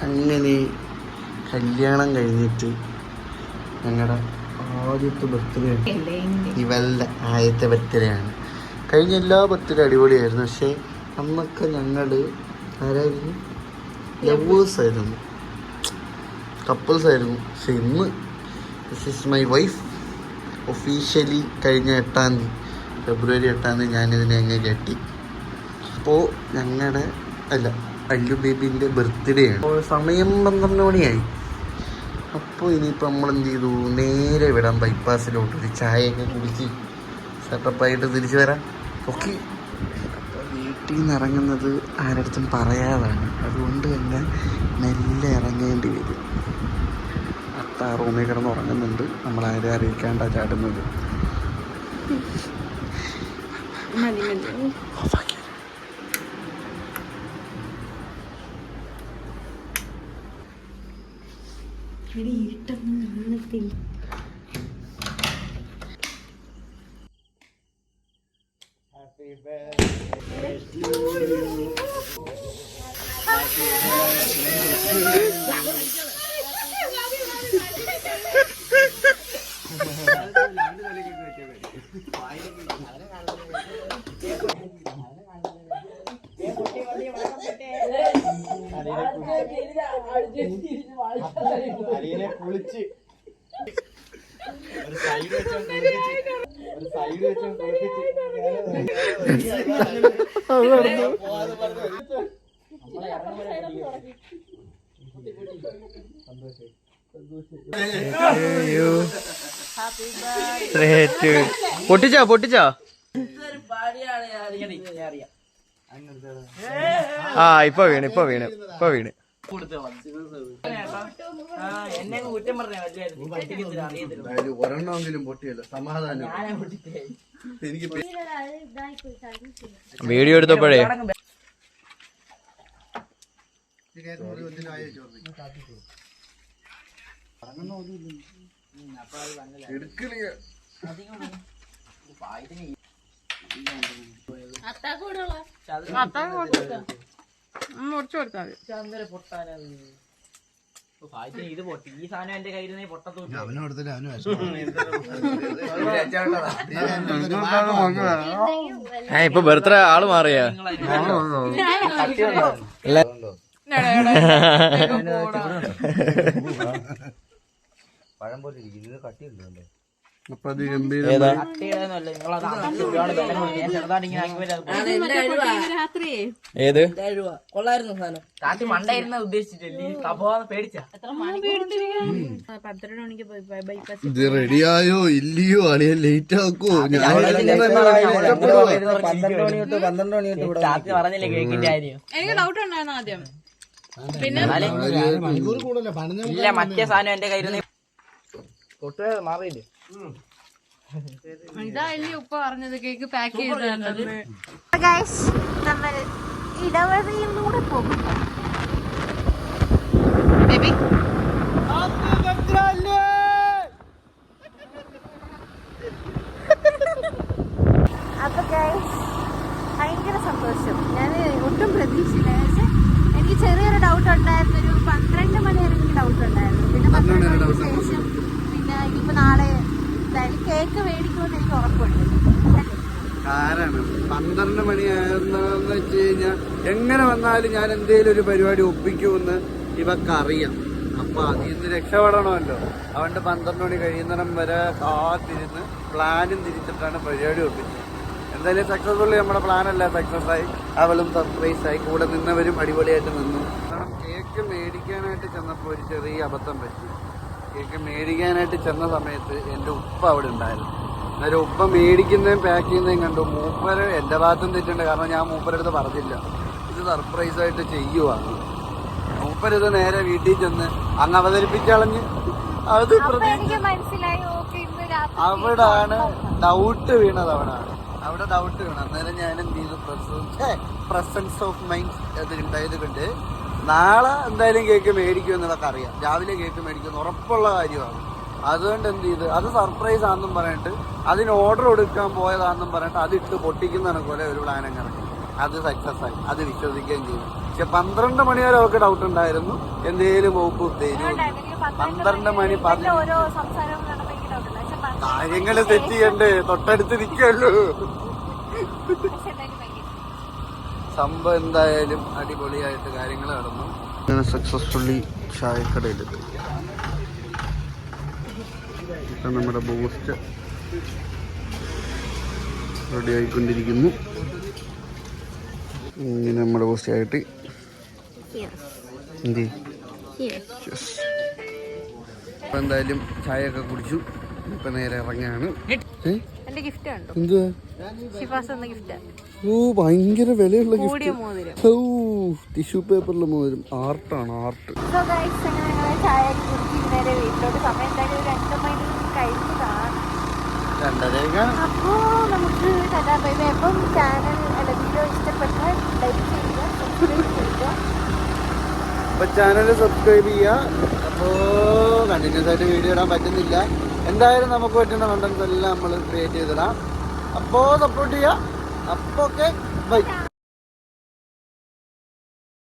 അങ്ങനെ കല്യാണം കഴിഞ്ഞിട്ട് ഞങ്ങളുടെ ആദ്യത്തെ ബർത്ത്ഡേ ഇവളുടെ ആദ്യത്തെ ബർത്ത്ഡേ ആണ്. കഴിഞ്ഞ എല്ലാ ബർത്ത്ഡേ അടിപൊളിയായിരുന്നു. പക്ഷേ അന്നൊക്കെ ഞങ്ങൾ ആരായിരുന്നു, ലവേഴ്സ് ആയിരുന്നു, കപ്പിൾസ് ആയിരുന്നു. പക്ഷെ ഇന്ന് this is my wife. Officially കഴിഞ്ഞ 8 ഫെബ്രുവരി 8 ഞാനിതിനെ അങ്ങ് കെട്ടി. അപ്പോൾ ഞങ്ങളുടെ അല്ലു ബേബിൻ്റെ ബർത്ത്ഡേ ആണ്. അപ്പോൾ സമയം 12 മണിയായി. അപ്പോൾ ഇനിയിപ്പോൾ നമ്മളെന്ത് ചെയ്തു, നേരെ വിടാം ബൈപ്പാസിലോട്ട്. ഒരു ചായയൊക്കെ കുടിച്ച് സെറ്റപ്പായിട്ട് തിരിച്ചു വരാം. ഓക്കെ. അപ്പോൾ വീട്ടിൽ നിന്ന് ഇറങ്ങുന്നത് ആരടുത്തും പറയാതാണ്. അതുകൊണ്ട് തന്നെ മെല്ലെ ഇറങ്ങേണ്ടി വരും. അത്ത റൂമിൽ കിടന്ന് ഉറങ്ങുന്നുണ്ട്. നമ്മളാരും അറിയിക്കാണ്ടാണ് ചാടുന്നത്. Happy birthday to you. Happy അലീനെ കുളിച്ച് ഒരു സൈഡ് വെച്ച് പൊട്ടിച്ചോ ആ ഇപ്പൊ വീണ് ഒരെണ്ണമെങ്കിലും പൊട്ടിയല്ലോ, സമാധാനം. എനിക്ക് വീഡിയോ എടുത്തപ്പോഴേ ഇത് പൊട്ടി. ഈ സാധനം എന്റെ കയ്യിൽ പൊട്ടത്തൂല്ല. ഇപ്പൊ ബർത്ത്ഡേ ആള് മാറിയാ പഴം പോലെ ഇരിക്കും. ഇത് കട്ടിയുണ്ടല്ലേ? ഏത് ഇത് റെഡിയായോ ഇല്ലയോ അളിയ ലേറ്റ് ആക്കോ? പറഞ്ഞില്ലേ കേക്കിന്റെ കാര്യം? എനിക്ക് ഡൗട്ട് ഉണ്ടായിരുന്നു ആദ്യം. പിന്നെ ഇല്ല, മറ്റേ സാധനം എന്റെ കയ്യിൽ മാറിയില്ലേ? ഇതല്ലേ ഉപ്പ പറഞ്ഞത് കേക്ക് പാക്ക് ചെയ്ത് നമ്മൾ ഇടവഴിയിലൂടെ പോകും. ബേബി അപ്പൊ ഗൈസ് ഭയങ്കര സന്തോഷം. ഞാൻ ഒട്ടും പ്രതീക്ഷിച്ചില്ല. പക്ഷെ എനിക്ക് ചെറിയൊരു ഡൗട്ട് ഉണ്ടായിരുന്നു. ഒരു 12 മണി വരെ എനിക്ക് ഡൗട്ട് ഉണ്ടായിരുന്നു. പിന്നെ 12 മണിക്ക് ശേഷം പിന്നെ ഇനിയിപ്പോ നാളെ കേക്ക് മേടിക്കുമെന്ന് എനിക്ക് ഉറപ്പുണ്ട്. കാരണം 12 മണിയായിരുന്നെന്ന് വെച്ച് കഴിഞ്ഞാൽ എങ്ങനെ വന്നാലും ഞാൻ എന്തേലും ഒരു പരിപാടി ഒപ്പിക്കുമെന്ന് ഇവക്കറിയാം. അപ്പൊ അതിൽ നിന്ന് രക്ഷപ്പെടണമല്ലോ. അതുകൊണ്ട് 12 മണി കഴിയുന്നിടം വരെ കാത്തിരുന്ന് പ്ലാനും തിരിച്ചിട്ടാണ് പരിപാടി ഒപ്പിച്ചത്. എന്തായാലും സക്സസ്ഫുള്ളി നമ്മുടെ പ്ലാനെല്ലാം സക്സസ് ആയി. അവളും സർപ്രൈസ് ആയി. കൂടെ നിന്നവരും അടിപൊളിയായിട്ട് നിന്നു. കാരണം കേക്ക് മേടിക്കാനായിട്ട് ചെന്നപ്പോൾ ഒരു ചെറിയ അബദ്ധം പറ്റി. കേക്ക് മേടിക്കാനായിട്ട് ചെന്ന സമയത്ത് എൻ്റെ ഉപ്പ അവിടെ ഉണ്ടായിരുന്നു. അന്നേരം ഉപ്പ മേടിക്കുന്നതും പാക്ക് ചെയ്യുന്നതും കണ്ടു. മൂപ്പര് എൻ്റെ ഭാഗത്തും തെറ്റുണ്ട്. കാരണം ഞാൻ മൂപ്പരടുത്ത് പറഞ്ഞില്ല ഇത് സർപ്രൈസായിട്ട് ചെയ്യുവാണ്. മൂപ്പരിത് നേരെ വീട്ടിൽ ചെന്ന് അങ്ങ് അവതരിപ്പിച്ചളഞ്ഞ് അത് അവിടാണ് ഡൗട്ട് വീണത്. അവിടെ ഡൗട്ട് വീണത്. അന്നേരം ഞാൻ എന്ത് ചെയ്തു, പ്രസൻസ് ഓഫ് മൈൻഡ് അത് ഉണ്ടായത് കൊണ്ട് നാളെ എന്തായാലും കേക്ക് മേടിക്കുമെന്നുള്ളതൊക്കെ അറിയാം. രാവിലെ കേക്ക് മേടിക്കുമെന്ന് ഉറപ്പുള്ള കാര്യമാണ്. അതുകൊണ്ട് എന്ത് ചെയ്ത് അത് സർപ്രൈസ് ആണെന്നും പറഞ്ഞിട്ട് അതിന് ഓർഡർ കൊടുക്കാൻ പോയതാണെന്നും പറഞ്ഞിട്ട് അതിട്ട് പൊട്ടിക്കുന്നതാണ് പോലെ ഒരു പ്ലാൻ അങ്ങ് ഇറങ്ങി. അത് സക്സസ് ആയി, അത് വിശ്വസിക്കുകയും ചെയ്തു. പക്ഷെ 12 മണി വരെ അവർക്ക് ഡൗട്ട് ഉണ്ടായിരുന്നു എന്തെങ്കിലും വകുപ്പ് തരും. 12 മണി കാര്യങ്ങൾ സെറ്റ് ചെയ്യണ്ടേ, തൊട്ടടുത്ത് നിൽക്കുള്ളൂ. സംഭവം എന്തായാലും അടിപൊളിയായിട്ട് കാര്യങ്ങൾ നടന്നു. അങ്ങനെ സക്സസ്ഫുള്ളി ചായക്കടയിലെത്തി. ഇപ്പം നമ്മുടെ ബൂസ്റ്റ് റെഡി ആയിക്കൊണ്ടിരിക്കുന്നു. ഇങ്ങനെ നമ്മുടെ ബൂസ്റ്റ് ആയിട്ട് എന്ത് ഇപ്പം എന്തായാലും ചായയൊക്കെ കുടിച്ചു. ഇപ്പം നേരെ ഇറങ്ങാണ്. എന്റെ ഗിഫ്റ്റ് കണ്ടു. എന്തുവാ? ഷിഫാസ് എന്ന ഗിഫ്റ്റ്. ഓ ഭയങ്കര വിലയുള്ള ഗിഫ്റ്റ്. മോതിരം. ഓ ടിഷ്യൂ പേപ്പറിലെ മോതിരം. ആർട്ടാണ്, ആർട്ട്. സോ ഗൈസ് അങ്ങനെ ഞങ്ങൾ ചായ കുടിച്ച് നേരെ വീട്ടിലോട്ട്. സമയം എന്തായാലും 2 മണി കഴിഞ്ഞതാണ്. 2:30. അപ്പോ നമുക്ക് ടാറ്റാ ബൈ ബൈ. അപ്പം ചാനൽ അല്ല വീഡിയോ ഇഷ്ടപ്പെട്ടാൽ ലൈക്ക് ചെയ്യുക, സബ്സ്ക്രൈബ് ചെയ്യുക. അപ്പൊ ചാനൽ സബ്സ്ക്രൈബ് ചെയ്യുക. അപ്പോൾ കണ്ടിന്യൂസ് ആയിട്ട് വീഡിയോ ഇടാൻ പറ്റുന്നില്ല. എന്തായാലും നമുക്ക് പറ്റുന്ന കണ്ടൻസ് എല്ലാം നമ്മൾ ക്രിയേറ്റ് ചെയ്തിടാം. അപ്പോൾ സപ്പോർട്ട് ചെയ്യുക. അപ്പോൾ ഓക്കെ ബൈ.